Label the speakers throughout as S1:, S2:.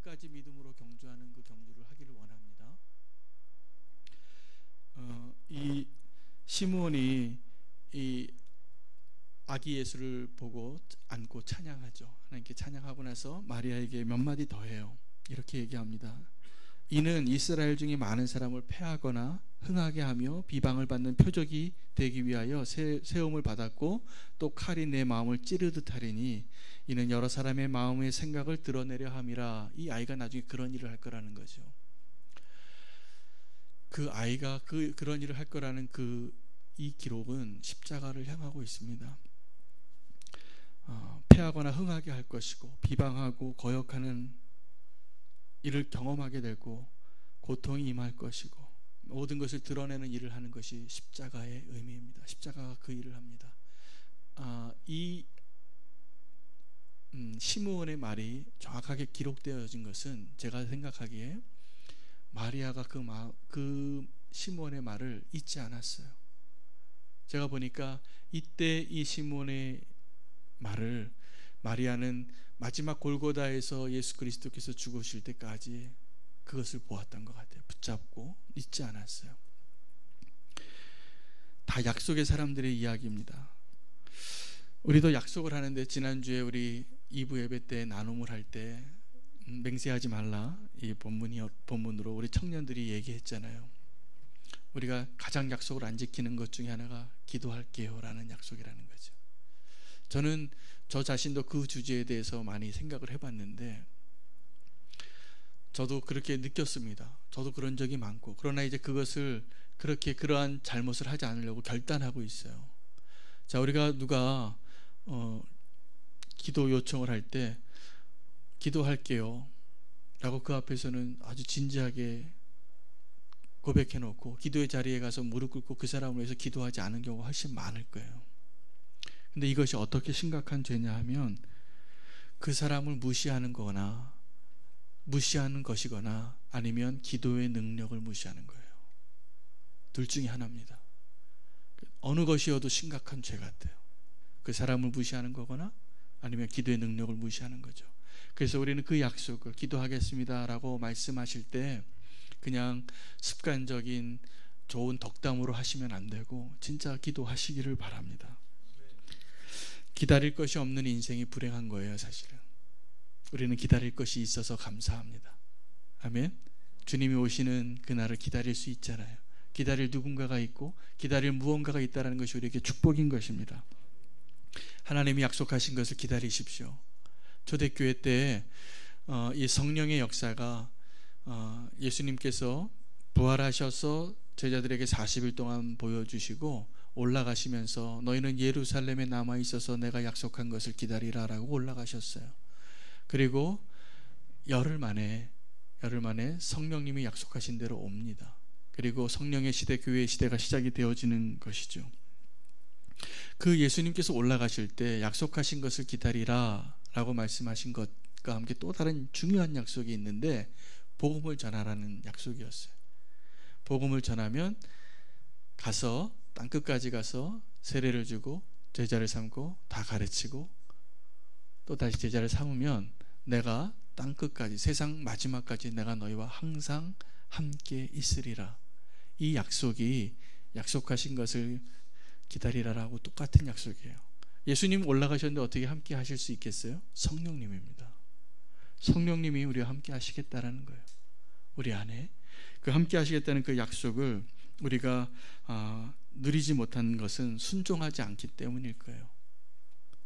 S1: 끝까지 믿음으로 경주하는 그 경주를 하기를 원합니다. 이 시므온이 이 아기 예수를 보고 안고 찬양하죠. 하나님께 찬양하고 나서 마리아에게 몇 마디 더 해요. 이렇게 얘기합니다. 이는 이스라엘 중에 많은 사람을 패하거나 흥하게 하며 비방을 받는 표적이 되기 위하여 세움을 받았고 또 칼이 내 마음을 찌르듯 하리니 이는 여러 사람의 마음의 생각을 드러내려 함이라. 이 아이가 나중에 그런 일을 할 거라는 거죠. 그 아이가 그런 일을 할 거라는 이 기록은 십자가를 향하고 있습니다. 패하거나 흥하게 할 것이고 비방하고 거역하는 일을 경험하게 되고 고통이 임할 것이고 모든 것을 드러내는 일을 하는 것이 십자가의 의미입니다. 십자가가 그 일을 합니다. 이 시므온의 말이 정확하게 기록되어진 것은 제가 생각하기에 마리아가 그 시므온의 말을 잊지 않았어요. 제가 보니까 이때 이 시므온의 말을 마리아는 마지막 골고다에서 예수 그리스도께서 죽으실 때까지 그것을 보았던 것 같아요. 붙잡고 잊지 않았어요. 다 약속의 사람들의 이야기입니다. 우리도 약속을 하는데 지난주에 우리 2부 예배 때 나눔을 할 때 맹세하지 말라 이 본문으로 우리 청년들이 얘기했잖아요. 우리가 가장 약속을 안 지키는 것 중에 하나가 기도할게요 라는 약속이라는 거죠. 저는 저 자신도 그 주제에 대해서 많이 생각을 해봤는데 저도 그렇게 느꼈습니다. 저도 그런 적이 많고 그러나 이제 그것을 그러한 잘못을 하지 않으려고 결단하고 있어요. 자, 우리가 누가 기도 요청을 할 때 기도할게요 라고 그 앞에서는 아주 진지하게 고백해 놓고 기도의 자리에 가서 무릎 꿇고 그 사람을 위해서 기도하지 않은 경우가 훨씬 많을 거예요. 근데 이것이 어떻게 심각한 죄냐 하면 그 사람을 무시하는 것이거나 아니면 기도의 능력을 무시하는 거예요. 둘 중에 하나입니다. 어느 것이어도 심각한 죄 같아요. 그 사람을 무시하는 거거나 아니면 기도의 능력을 무시하는 거죠. 그래서 우리는 그 약속을 기도하겠습니다라고 말씀하실 때 그냥 습관적인 좋은 덕담으로 하시면 안 되고 진짜 기도하시기를 바랍니다. 기다릴 것이 없는 인생이 불행한 거예요. 사실은 우리는 기다릴 것이 있어서 감사합니다. 아멘. 주님이 오시는 그날을 기다릴 수 있잖아요. 기다릴 누군가가 있고 기다릴 무언가가 있다는 것이 우리에게 축복인 것입니다. 하나님이 약속하신 것을 기다리십시오. 초대교회 때 이 성령의 역사가 예수님께서 부활하셔서 제자들에게 40일 동안 보여주시고 올라가시면서 너희는 예루살렘에 남아있어서 내가 약속한 것을 기다리라 라고 올라가셨어요. 그리고 열흘 만에 성령님이 약속하신 대로 옵니다. 그리고 성령의 시대, 교회의 시대가 시작이 되어지는 것이죠. 그 예수님께서 올라가실 때 약속하신 것을 기다리라 라고 말씀하신 것과 함께 또 다른 중요한 약속이 있는데 복음을 전하라는 약속이었어요. 복음을 전하면 가서 땅끝까지 가서 세례를 주고 제자를 삼고 다 가르치고 또 다시 제자를 삼으면 내가 땅끝까지 세상 마지막까지 내가 너희와 항상 함께 있으리라. 이 약속이 약속하신 것을 기다리라라고 똑같은 약속이에요. 예수님 올라가셨는데 어떻게 함께 하실 수 있겠어요? 성령님입니다. 성령님이 우리와 함께 하시겠다라는 거예요. 우리 안에 그 함께 하시겠다는 그 약속을 우리가 누리지 못한 것은 순종하지 않기 때문일 거예요.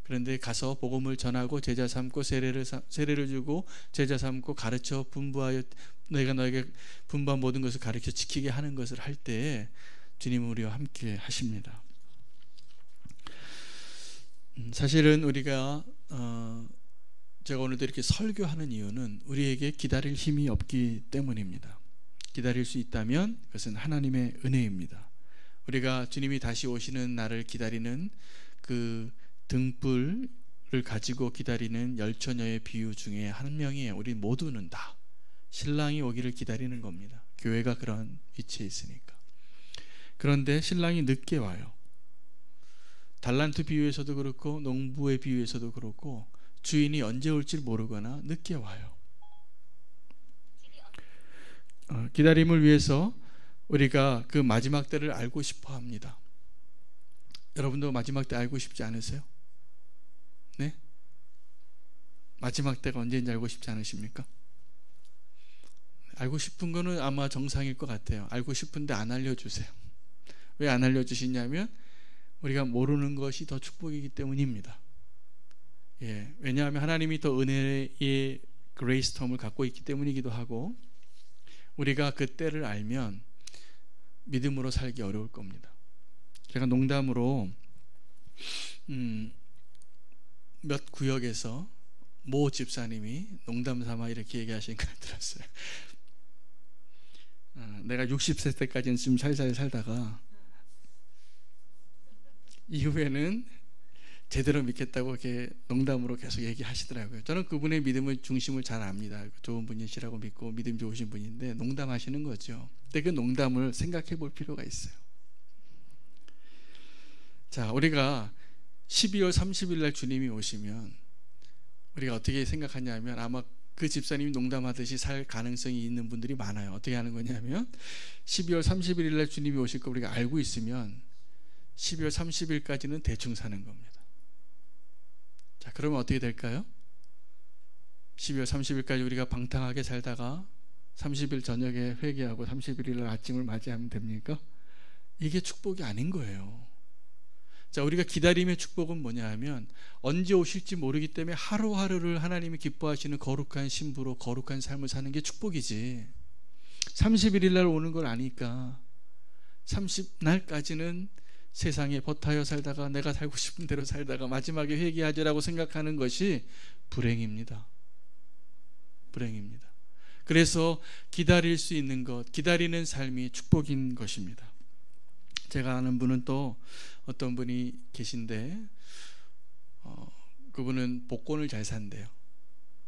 S1: 그런데 가서 복음을 전하고 제자 삼고 세례를 주고 제자 삼고 가르쳐 분부하여 내가 너에게 분부한 모든 것을 가르쳐 지키게 하는 것을 할 때에 주님은 우리와 함께 하십니다. 사실은 우리가 제가 오늘도 이렇게 설교하는 이유는 우리에게 기다릴 힘이 없기 때문입니다. 기다릴 수 있다면 그것은 하나님의 은혜입니다. 우리가 주님이 다시 오시는 날을 기다리는 그 등불을 가지고 기다리는 열처녀의 비유 중에 한 명이에요. 우리 모두는 다 신랑이 오기를 기다리는 겁니다. 교회가 그런 위치에 있으니까. 그런데 신랑이 늦게 와요. 달란트 비유에서도 그렇고 농부의 비유에서도 그렇고 주인이 언제 올지 모르거나 늦게 와요. 기다림을 위해서 우리가 그 마지막 때를 알고 싶어 합니다. 여러분도 마지막 때 알고 싶지 않으세요? 네? 마지막 때가 언제인지 알고 싶지 않으십니까? 알고 싶은 거는 아마 정상일 것 같아요. 알고 싶은데 안 알려주세요. 왜 안 알려주시냐면 우리가 모르는 것이 더 축복이기 때문입니다. 예, 왜냐하면 하나님이 더 은혜의 그레이스텀을 갖고 있기 때문이기도 하고, 우리가 그 때를 알면 믿음으로 살기 어려울 겁니다. 제가 농담으로 몇 구역에서 모 집사님이 농담 삼아 이렇게 얘기하신 걸 들었어요. 내가 60세 때까지는 좀 살살 살다가 이후에는 제대로 믿겠다고 이렇게 농담으로 계속 얘기하시더라고요. 저는 그분의 믿음의 중심을 잘 압니다. 좋은 분이시라고 믿고 믿음 좋으신 분인데 농담하시는 거죠. 근데 그 농담을 생각해 볼 필요가 있어요. 자, 우리가 12월 30일 날 주님이 오시면 우리가 어떻게 생각하냐면, 아마 그 집사님이 농담하듯이 살 가능성이 있는 분들이 많아요. 어떻게 하는 거냐면 12월 31일 날 주님이 오실 거 우리가 알고 있으면 12월 30일까지는 대충 사는 겁니다. 자, 그러면 어떻게 될까요? 12월 30일까지 우리가 방탕하게 살다가 30일 저녁에 회개하고 31일 날 아침을 맞이하면 됩니까? 이게 축복이 아닌 거예요. 자, 우리가 기다림의 축복은 뭐냐 하면 언제 오실지 모르기 때문에 하루하루를 하나님이 기뻐하시는 거룩한 신부로 거룩한 삶을 사는 게 축복이지, 31일 날 오는 걸 아니까 30날까지는 세상에 버타여 살다가 내가 살고 싶은 대로 살다가 마지막에 회개하지라고 생각하는 것이 불행입니다. 불행입니다. 그래서 기다릴 수 있는 것, 기다리는 삶이 축복인 것입니다. 제가 아는 분은 또 어떤 분이 계신데 그분은 복권을 잘 산대요.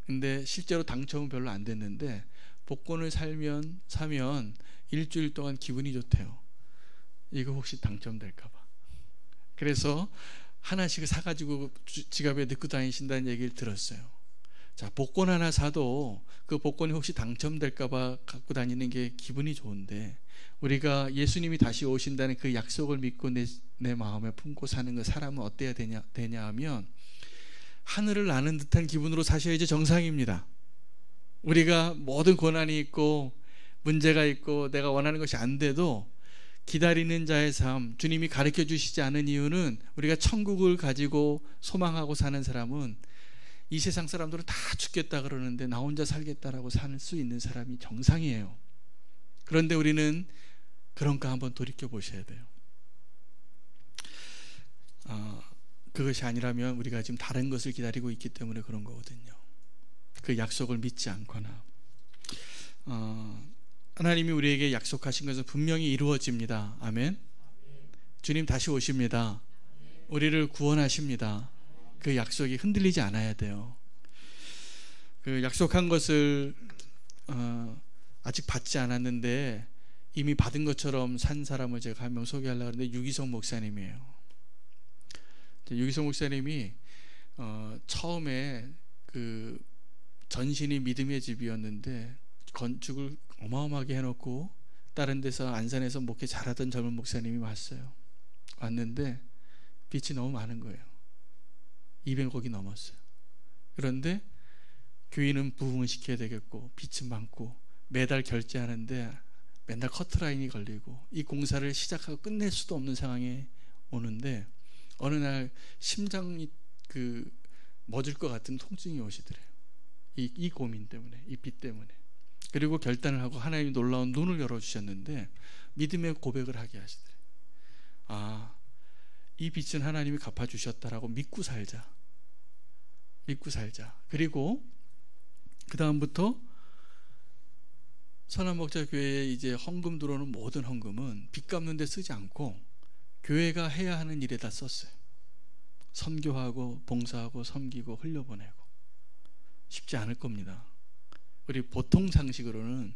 S1: 근데 실제로 당첨은 별로 안 됐는데 복권을 사면 일주일 동안 기분이 좋대요. 이거 혹시 당첨될까 봐. 그래서 하나씩 사가지고 지갑에 넣고 다니신다는 얘기를 들었어요. 자, 복권 하나 사도 그 복권이 혹시 당첨될까 봐 갖고 다니는 게 기분이 좋은데, 우리가 예수님이 다시 오신다는 그 약속을 믿고 내 마음에 품고 사는 그 사람은 어때야 되냐 하면 하늘을 나는 듯한 기분으로 사셔야지 정상입니다. 우리가 모든 고난이 있고 문제가 있고 내가 원하는 것이 안 돼도 기다리는 자의 삶, 주님이 가르쳐 주시지 않은 이유는 우리가 천국을 가지고 소망하고 사는 사람은 이 세상 사람들은 다 죽겠다 그러는데 나 혼자 살겠다라고 살 수 있는 사람이 정상이에요. 그런데 우리는 그런가 한번 돌이켜 보셔야 돼요. 그것이 아니라면 우리가 지금 다른 것을 기다리고 있기 때문에 그런 거거든요. 그 약속을 믿지 않거나. 하나님이 우리에게 약속하신 것은 분명히 이루어집니다. 아멘. 주님 다시 오십니다. 우리를 구원하십니다. 그 약속이 흔들리지 않아야 돼요. 그 약속한 것을 아직 받지 않았는데 이미 받은 것처럼 산 사람을 제가 한 명 소개하려고 하는데 유기성 목사님이에요. 유기성 목사님이 처음에 그 전신이 믿음의 집이었는데 건축을 어마어마하게 해놓고 다른 데서 안산에서 목회 잘하던 젊은 목사님이 왔는데 빚이 너무 많은 거예요. 200억이 넘었어요. 그런데 교인은 부흥을 시켜야 되겠고 빚은 많고 매달 결제하는데 맨날 커트라인이 걸리고 이 공사를 시작하고 끝낼 수도 없는 상황에 오는데 어느 날 심장이 멎을 것 같은 통증이 오시더래요. 이 고민 때문에, 이 빚 때문에. 그리고 결단을 하고 하나님이 놀라운 눈을 열어주셨는데 믿음의 고백을 하게 하시더래요. 아, 이 빚은 하나님이 갚아주셨다라고 믿고 살자. 믿고 살자. 그리고 그 다음부터 선한목자교회에 이제 헌금 들어오는 모든 헌금은 빚 갚는 데 쓰지 않고 교회가 해야 하는 일에다 썼어요. 선교하고 봉사하고 섬기고 흘려보내고. 쉽지 않을 겁니다. 우리 보통 상식으로는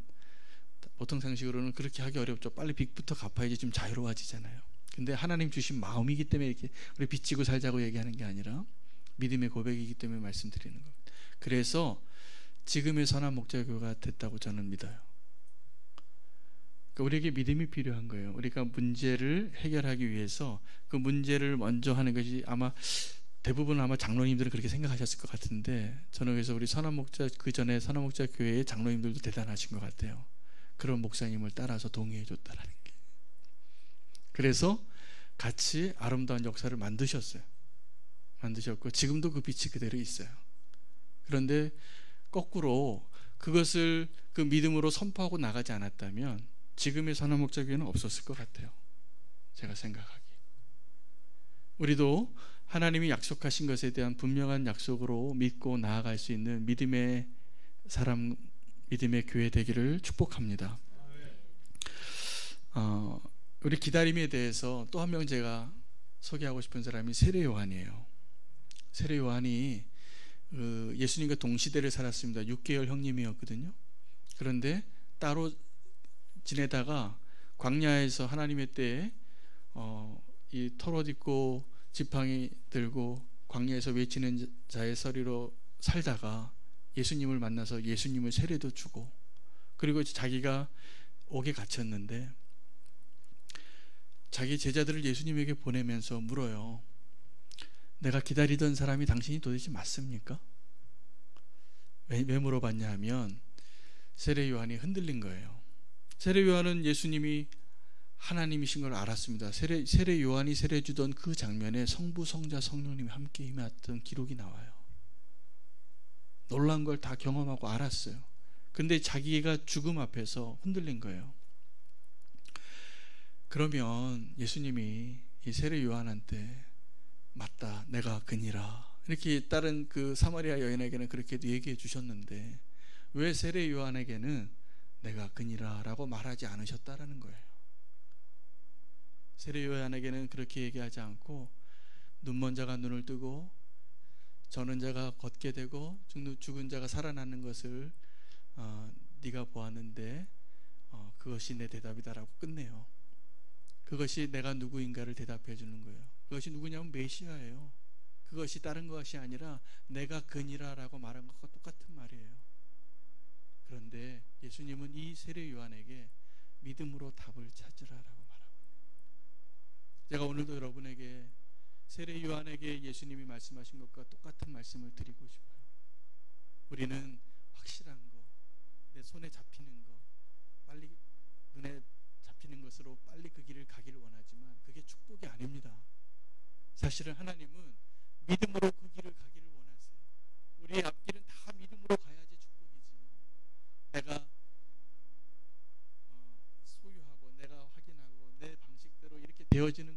S1: 그렇게 하기 어렵죠. 빨리 빚부터 갚아야지 좀 자유로워지잖아요. 근데 하나님 주신 마음이기 때문에 이렇게 우리 빚지고 살자고 얘기하는 게 아니라 믿음의 고백이기 때문에 말씀드리는 겁니다. 그래서 지금의 선한 목자교회가 됐다고 저는 믿어요. 그러니까 우리에게 믿음이 필요한 거예요. 우리가 문제를 해결하기 위해서 그 문제를 먼저 하는 것이 아마 대부분 아마 장로님들은 그렇게 생각하셨을 것 같은데, 저는 그래서 우리 선한목자, 그 전에 선한목자 교회의 장로님들도 대단하신 것 같아요. 그런 목사님을 따라서 동의해 줬다라는 게. 그래서 같이 아름다운 역사를 만드셨어요. 만드셨고 지금도 그 빛이 그대로 있어요. 그런데 거꾸로 그것을 그 믿음으로 선포하고 나가지 않았다면 지금의 선한목자교회는 없었을 것 같아요. 제가 생각하기. 우리도 하나님이 약속하신 것에 대한 분명한 약속으로 믿고 나아갈 수 있는 믿음의 사람, 믿음의 교회 되기를 축복합니다. 우리 기다림에 대해서 또 한 명 제가 소개하고 싶은 사람이 세례 요한이에요. 세례 요한이 예수님과 동시대를 살았습니다. 6개월 형님이었거든요. 그런데 따로 지내다가 광야에서 하나님의 때에 이 털옷 입고 지팡이 들고 광야에서 외치는 자의 서리로 살다가 예수님을 만나서 예수님을 세례도 주고, 그리고 자기가 옥에 갇혔는데 자기 제자들을 예수님에게 보내면서 물어요. 내가 기다리던 사람이 당신이 도대체 맞습니까? 왜 물어봤냐 하면 세례 요한이 흔들린 거예요. 세례 요한은 예수님이 하나님이신 걸 알았습니다. 세례 요한이 세례 주던 그 장면에 성부, 성자, 성령님이 함께 임했던 기록이 나와요. 놀란 걸 다 경험하고 알았어요. 근데 자기가 죽음 앞에서 흔들린 거예요. 그러면 예수님이 이 세례 요한한테 맞다, 내가 그니라, 이렇게 다른 그 사마리아 여인에게는 그렇게도 얘기해 주셨는데 왜 세례 요한에게는 내가 그니라 라고 말하지 않으셨다라는 거예요. 세례 요한에게는 그렇게 얘기하지 않고 눈먼 자가 눈을 뜨고 저는 자가 걷게 되고 죽은 자가 살아나는 것을 네가 보았는데 그것이 내 대답이다라고 끝내요. 그것이 내가 누구인가를 대답해 주는 거예요. 그것이 누구냐면 메시아예요. 그것이 다른 것이 아니라 내가 그니라라고 말한 것과 똑같은 말이에요. 그런데 예수님은 이 세례 요한에게 믿음으로 답을 찾으라라고 말하고, 제가 오늘도 여러분에게 세례 요한에게 예수님이 말씀하신 것과 똑같은 말씀을 드리고 싶어요. 우리는 확실한 거, 내 손에 잡히는 거, 빨리 눈에 잡히는 것으로 빨리 그 길을 가기를 원하지만 그게 축복이 아닙니다. 사실은 하나님은 믿음으로 그 길을 가기를 원하세요. 우리의 앞길은 다 믿음으로 가야지 축복이지. 내가 소유하고 내가 확인하고 내 방식대로 이렇게 되어지는